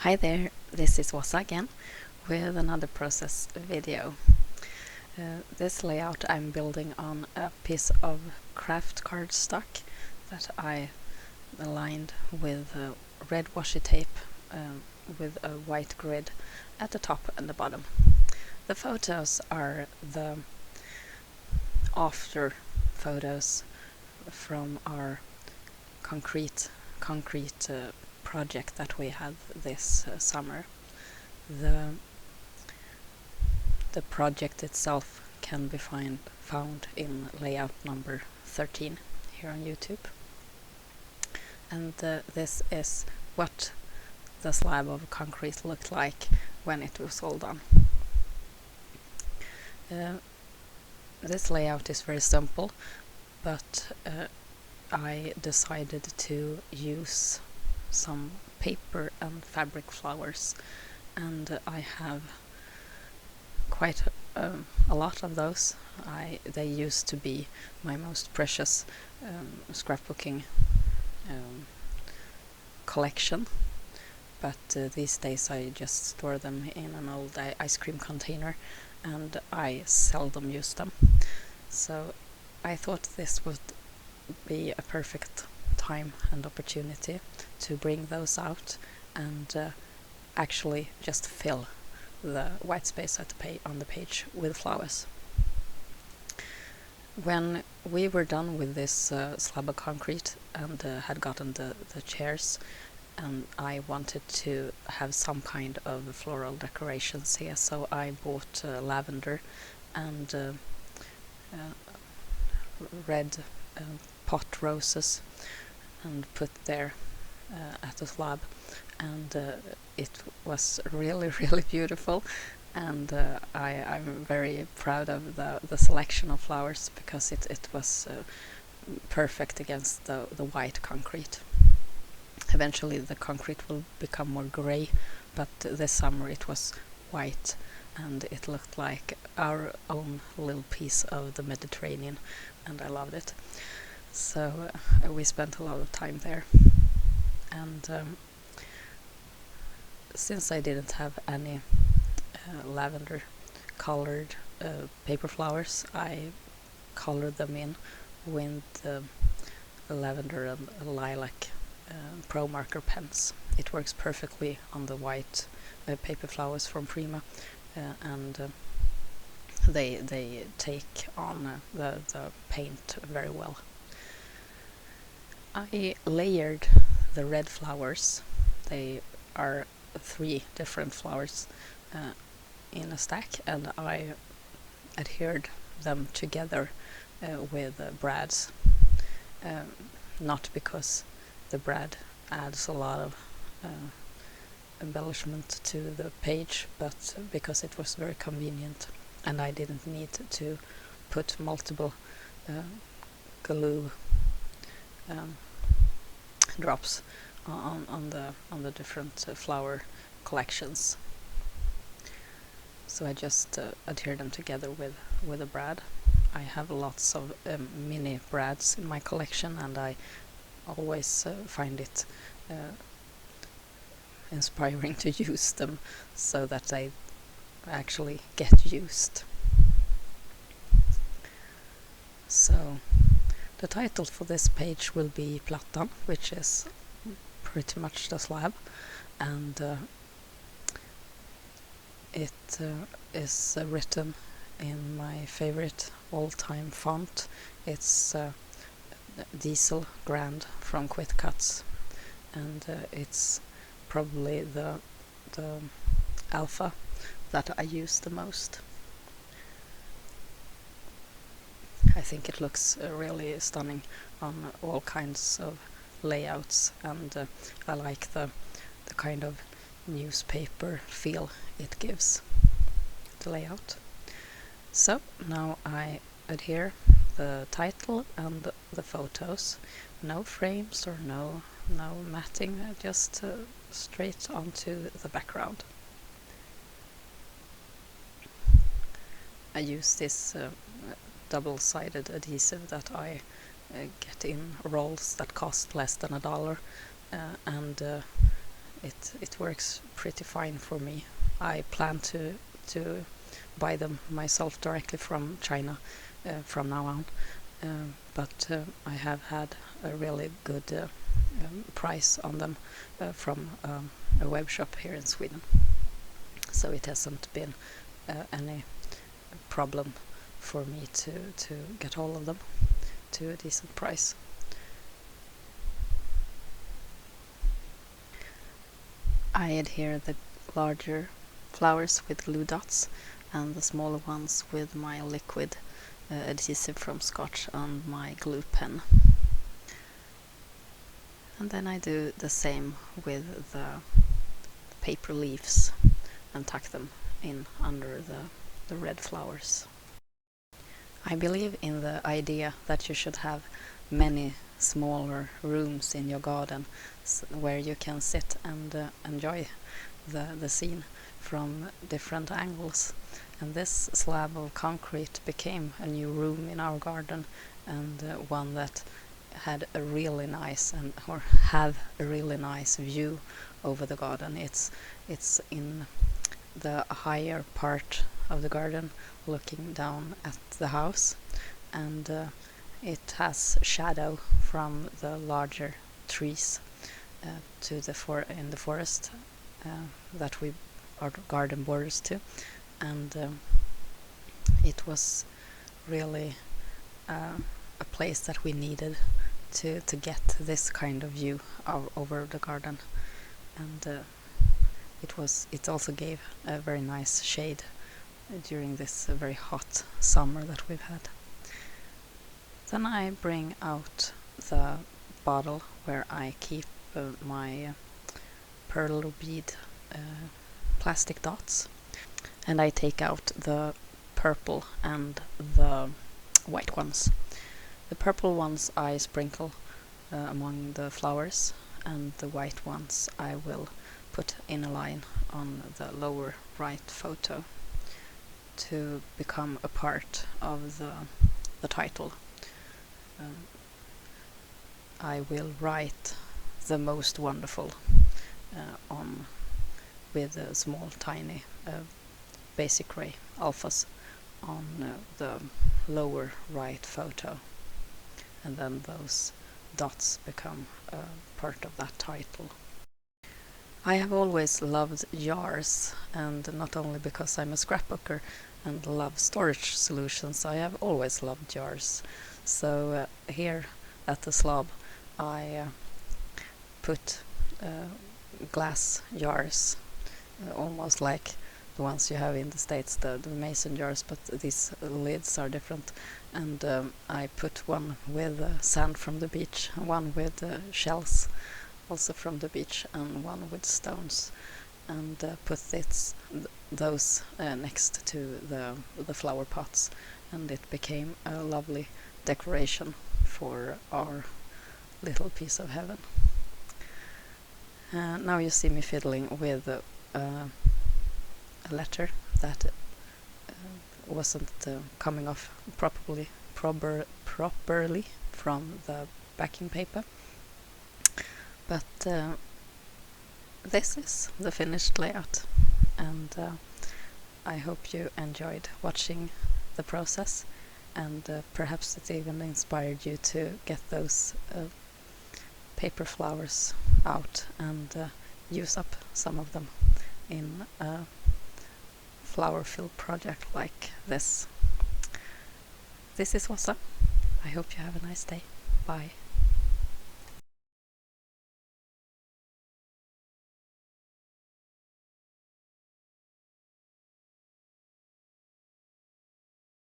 Hi there, this is Åsa again with another process video. This layout I'm building on a piece of craft cardstock that I aligned with red washi tape with a white grid at the top and the bottom. The photos are the after photos from our concrete project that we had this summer. The project itself can be found in layout number 13 here on YouTube. And this is what the slab of concrete looked like when it was all done. This layout is very simple, but I decided to use some paper and fabric flowers, and I have quite a lot of those. They used to be my most precious scrapbooking collection, but these days I just store them in an old ice cream container and I seldom use them. So I thought this would be a perfect time and opportunity to bring those out and actually just fill the white space on the page with flowers. When we were done with this slab of concrete and had gotten the chairs, and I wanted to have some kind of floral decorations here, so I bought lavender and red pot roses and put there at the slab, and it was really beautiful, and I'm very proud of the selection of flowers because it was perfect against the white concrete. Eventually the concrete will become more grey, but this summer it was white and it looked like our own little piece of the Mediterranean, and I loved it. So we spent a lot of time there, and since I didn't have any lavender colored paper flowers, I colored them in with lavender and lilac Pro marker pens. It works perfectly on the white paper flowers from Prima, and they take on the paint very well. I layered the red flowers. They are 3 different flowers in a stack, and I adhered them together with brads, not because the brad adds a lot of embellishment to the page, but because it was very convenient and I didn't need to put multiple glue drops on the different flower collections. So I just adhere them together with a brad. I have lots of mini brads in my collection, and I always find it inspiring to use them so that they actually get used. So the title for this page will be Plattan, which is pretty much the slab, and it is written in my favorite all-time font. It's Diesel Grand from Quick Cuts, and it's probably the alpha that I use the most. I think it looks really stunning on all kinds of layouts, and I like the kind of newspaper feel it gives the layout. So now I adhere the title and the photos. No frames or no matting, just straight onto the background. I use this double-sided adhesive that I get in rolls that cost less than $1, and it works pretty fine for me. I plan to buy them myself directly from China from now on, but I have had a really good price on them from a web shop here in Sweden, so it hasn't been any problem for me to get all of them to a decent price. I adhere the larger flowers with glue dots and the smaller ones with my liquid adhesive from Scotch and my glue pen. And then I do the same with the paper leaves and tuck them in under the red flowers. I believe in the idea that you should have many smaller rooms in your garden where you can sit and enjoy the scene from different angles. And this slab of concrete became a new room in our garden, and one that had a really nice or have a really nice view over the garden. It's in the higher part of the garden, looking down at the house, and it has shadow from the larger trees in the forest that we our garden borders to, and it was really a place that we needed to get this kind of view over the garden, and it also gave a very nice shade during this very hot summer that we've had. Then I bring out the bottle where I keep my pearl bead plastic dots, and I take out the purple and the white ones. The purple ones I sprinkle among the flowers, and the white ones I will put in a line on the lower right photo to become a part of the title. I will write the most wonderful on with small tiny basic ray alphas on the lower right photo, and then those dots become part of that title. I have always loved jars, and not only because I'm a scrapbooker and love storage solutions, I have always loved jars. So here at the slab I put glass jars, almost like the ones you have in the States, the mason jars, but these lids are different. And I put one with sand from the beach, one with shells also from the beach, and one with stones, and put those next to the flower pots, and it became a lovely decoration for our little piece of heaven. Now you see me fiddling with a letter that wasn't coming off properly from the backing paper, but this is the finished layout, and I hope you enjoyed watching the process, and perhaps it even inspired you to get those paper flowers out and use up some of them in a flower fill project like this. This is Åsa. I hope you have a nice day. Bye.